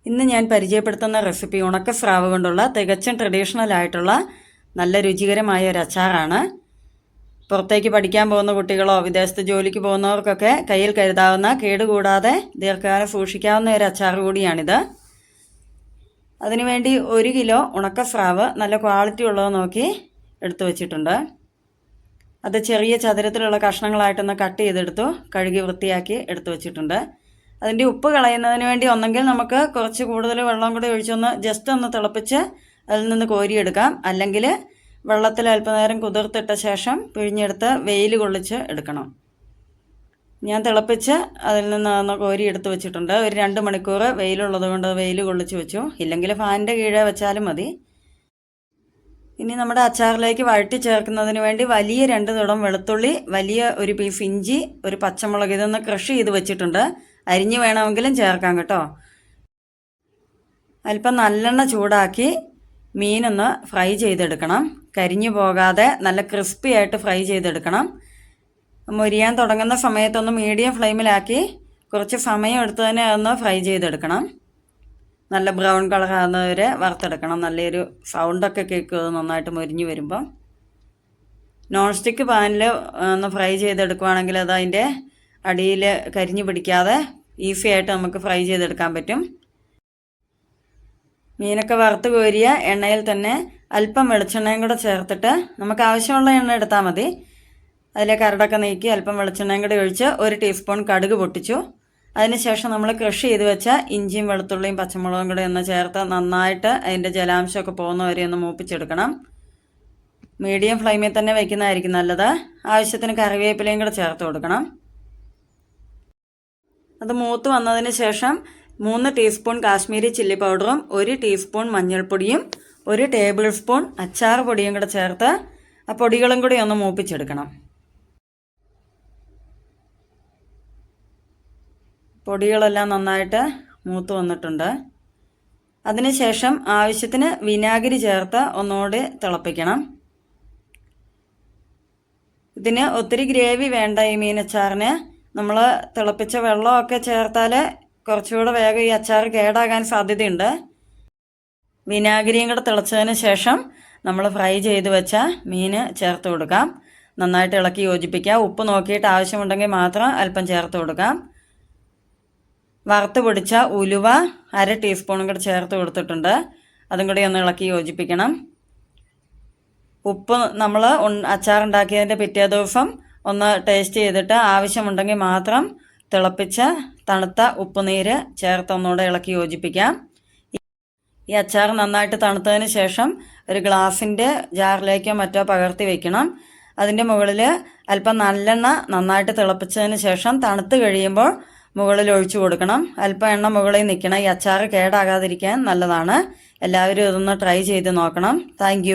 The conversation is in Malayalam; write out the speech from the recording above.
ഇന്ന് ഞാൻ പരിചയപ്പെടുത്തുന്ന റെസിപ്പി ഉണക്കസ്രാവ് കൊണ്ടുള്ള തികച്ചും ട്രഡീഷണൽ ആയിട്ടുള്ള നല്ല രുചികരമായ ഒരു അച്ചാറാണ്. പുറത്തേക്ക് പഠിക്കാൻ പോകുന്ന കുട്ടികളോ വിദേശത്ത് ജോലിക്ക് പോകുന്നവർക്കൊക്കെ കയ്യിൽ കരുതാവുന്ന കേടുകൂടാതെ ദീർഘകാലം സൂക്ഷിക്കാവുന്ന ഒരു അച്ചാർ കൂടിയാണിത്. അതിനുവേണ്ടി 1 കിലോ ഉണക്കസ്രാവ് നല്ല ക്വാളിറ്റി ഉള്ളത് നോക്കി എടുത്തു വച്ചിട്ടുണ്ട്. അത് ചെറിയ ചതുരത്തിലുള്ള കഷ്ണങ്ങളായിട്ടൊന്ന് കട്ട് ചെയ്തെടുത്തു കഴുകി വൃത്തിയാക്കി എടുത്തു വച്ചിട്ടുണ്ട്. അതിൻ്റെ ഉപ്പ് കളയുന്നതിന് വേണ്ടി ഒന്നെങ്കിൽ നമുക്ക് കുറച്ച് കൂടുതൽ വെള്ളം കൂടി ഒഴിച്ചൊന്ന് ജസ്റ്റ് ഒന്ന് തിളപ്പിച്ച് അതിൽ നിന്ന് കോരിയെടുക്കാം. അല്ലെങ്കിൽ വെള്ളത്തിൽ അല്പനേരം കുതിർത്തിട്ട ശേഷം പിഴിഞ്ഞെടുത്ത് വെയിൽ കൊള്ളിച്ച് എടുക്കണം. ഞാൻ തിളപ്പിച്ച് അതിൽ നിന്ന് ഒന്ന് കോരി എടുത്ത് വെച്ചിട്ടുണ്ട്. ഒരു 2 മണിക്കൂർ വെയിലുള്ളത് കൊണ്ട് വെയിൽ കൊള്ളിച്ച് വെച്ചു. ഇല്ലെങ്കിൽ ഫാനിൻ്റെ കീഴെ വെച്ചാലും മതി. ഇനി നമ്മുടെ അച്ചാറിലേക്ക് വഴറ്റി ചേർക്കുന്നതിന് വേണ്ടി വലിയ 2 തുടം വെളുത്തുള്ളി, വലിയ ഒരു പീസ് ഇഞ്ചി, ഒരു പച്ചമുളക് ഇതൊന്ന് ക്രഷ് ചെയ്ത് വെച്ചിട്ടുണ്ട്. അരിഞ്ഞ് വേണമെങ്കിലും ചേർക്കാം കേട്ടോ. അല്പം നല്ലെണ്ണ ചൂടാക്കി മീനൊന്ന് ഫ്രൈ ചെയ്തെടുക്കണം. കരിഞ്ഞു പോകാതെ നല്ല ക്രിസ്പി ആയിട്ട് ഫ്രൈ ചെയ്തെടുക്കണം. മൊരിയാൻ തുടങ്ങുന്ന സമയത്തൊന്ന് മീഡിയം ഫ്ലെയിമിലാക്കി കുറച്ച് സമയം എടുത്ത് തന്നെ ഒന്ന് ഫ്രൈ ചെയ്തെടുക്കണം. നല്ല ബ്രൗൺ കളർ ആകുന്നവരെ വറുത്തെടുക്കണം. നല്ലൊരു സൗണ്ടൊക്കെ കേൾക്കും നന്നായിട്ട് മൊരിഞ്ഞ് വരുമ്പോൾ. നോൺ സ്റ്റിക്ക് പാനിൽ ഒന്ന് ഫ്രൈ ചെയ്തെടുക്കുകയാണെങ്കിൽ അത് അതിൻ്റെ അടിയിൽ കരിഞ്ഞു പിടിക്കാതെ ഈസി ആയിട്ട് നമുക്ക് ഫ്രൈ ചെയ്തെടുക്കാൻ പറ്റും. മീനൊക്കെ വറുത്ത് കോരിയ എണ്ണയിൽ തന്നെ അല്പം വെളിച്ചെണ്ണയും കൂടെ ചേർത്തിട്ട് നമുക്ക് ആവശ്യമുള്ള എണ്ണ എടുത്താൽ മതി. അതിലെ കരടൊക്കെ നീക്കി അല്പം വെളിച്ചെണ്ണയും കൂടെ ഒഴിച്ച് 1 ടീസ്പൂൺ കടുക് പൊട്ടിച്ചു. അതിനുശേഷം നമ്മൾ ക്രഷ് ചെയ്ത് വെച്ച ഇഞ്ചിയും വെളുത്തുള്ളിയും പച്ചമുളകും കൂടെ ഒന്ന് ചേർത്ത് നന്നായിട്ട് അതിൻ്റെ ജലാംശമൊക്കെ പോകുന്നവരെ ഒന്ന് മൂപ്പിച്ചെടുക്കണം. മീഡിയം ഫ്ലെയിമിൽ തന്നെ വയ്ക്കുന്നതായിരിക്കും നല്ലത്. ആവശ്യത്തിന് കറിവേപ്പിലയും കൂടെ ചേർത്ത് കൊടുക്കണം. അത് മൂത്ത് വന്നതിന് ശേഷം 3 ടീസ്പൂൺ കാശ്മീരി ചില്ലി പൗഡറും 1 ടീസ്പൂൺ മഞ്ഞൾപ്പൊടിയും 1 ടേബിൾ സ്പൂൺ അച്ചാർ പൊടിയും കൂടെ ചേർത്ത് ആ പൊടികളും കൂടി ഒന്ന് മൂപ്പിച്ചെടുക്കണം. പൊടികളെല്ലാം നന്നായിട്ട് മൂത്ത് വന്നിട്ടുണ്ട്. അതിനുശേഷം ആവശ്യത്തിന് വിനാഗിരി ചേർത്ത് ഒന്നുകൂടി തിളപ്പിക്കണം. ഇതിന് ഒത്തിരി ഗ്രേവി വേണ്ട. ഈ മീനച്ചാറിന് നമ്മൾ തിളപ്പിച്ച വെള്ളമൊക്കെ ചേർത്താൽ കുറച്ചുകൂടെ വേഗം ഈ അച്ചാർ കേടാകാൻ സാധ്യതയുണ്ട്. വിനാഗിരിയും കൂടെ തിളച്ചതിന് ശേഷം നമ്മൾ ഫ്രൈ ചെയ്ത് വെച്ച മീൻ ചേർത്ത് കൊടുക്കാം. നന്നായിട്ട് ഇളക്കി യോജിപ്പിക്കാം. ഉപ്പ് നോക്കിയിട്ട് ആവശ്യമുണ്ടെങ്കിൽ മാത്രം അല്പം ചേർത്ത് കൊടുക്കാം. വറുത്ത് പൊടിച്ച ഉലുവ 1/2 ടീസ്പൂണും കൂടെ ചേർത്ത് കൊടുത്തിട്ടുണ്ട്. അതും കൂടി ഒന്ന് ഇളക്കി യോജിപ്പിക്കണം. ഉപ്പ് നമ്മൾ അച്ചാറുണ്ടാക്കിയതിൻ്റെ പിറ്റേ ദിവസം ഒന്ന് ടേസ്റ്റ് ചെയ്തിട്ട് ആവശ്യമുണ്ടെങ്കിൽ മാത്രം തിളപ്പിച്ച തണുത്ത ഉപ്പുനീര് ചേർത്ത് ഒന്നുകൂടെ ഇളക്കി യോജിപ്പിക്കാം. ഈ അച്ചാർ നന്നായിട്ട് തണുത്തതിന് ശേഷം ഒരു ഗ്ലാസിൻ്റെ ജാറിലേക്കോ മറ്റോ പകർത്തി വയ്ക്കണം. അതിൻ്റെ മുകളിൽ അല്പം നല്ലെണ്ണ നന്നായിട്ട് തിളപ്പിച്ചതിന് ശേഷം തണുത്ത് കഴിയുമ്പോൾ മുകളിൽ ഒഴിച്ചു കൊടുക്കണം. അല്പം എണ്ണ മുകളിൽ നിൽക്കണം. ഈ അച്ചാർ കേടാകാതിരിക്കാൻ നല്ലതാണ്. എല്ലാവരും ഇതൊന്ന് ട്രൈ ചെയ്ത് നോക്കണം. താങ്ക്